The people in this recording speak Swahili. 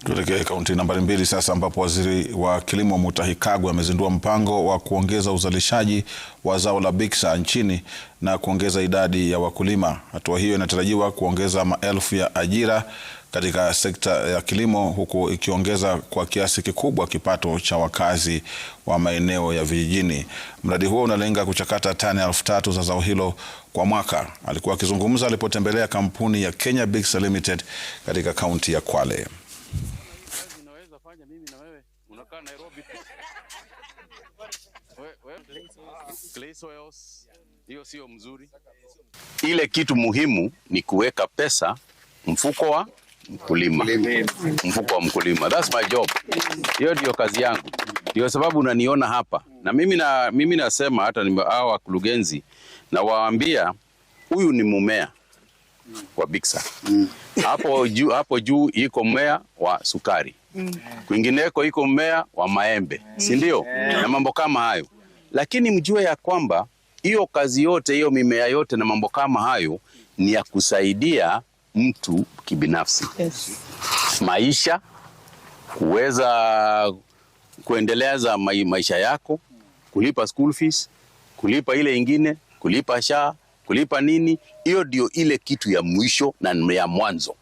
Tuelekee kaunti nambari 2 sasa, ambapo waziri wa kilimo Mutahi Kagwe amezindua mpango wa kuongeza uzalishaji wa zao la Biksa nchini na kuongeza idadi ya wakulima. Hatua hiyo inatarajiwa kuongeza maelfu ya ajira katika sekta ya kilimo, huku ikiongeza kwa kiasi kikubwa kipato cha wakazi wa maeneo ya vijijini. Mradi huo unalenga kuchakata tani 3,000 za zao hilo kwa mwaka. Alikuwa akizungumza alipotembelea kampuni ya Kenya Biksa Limited katika kaunti ya Kwale. Hiyo sio mzuri. Ile kitu muhimu ni kuweka pesa mfuko wa mkulima. Mfuko wa mkulima. That's my job. Hiyo ndio kazi yangu. Ndio sababu unaniona hapa. Na mimi nasema hata hawa wakurugenzi na waambia huyu ni mmea wa Biksa. Hapo juu iko mmea wa sukari. Kwingineko iko mmea wa maembe. Si ndio? Na mambo kama hayo. Lakini mjue ya kwamba hiyo kazi yote, hiyo mimea yote na mambo kama hayo ni ya kusaidia mtu kibinafsi. Yes. Maisha, kuweza kuendeleza maisha yako, kulipa school fees, kulipa ile ingine, kulipa SHA, kulipa nini. Hiyo ndio ile kitu ya mwisho na ya mwanzo.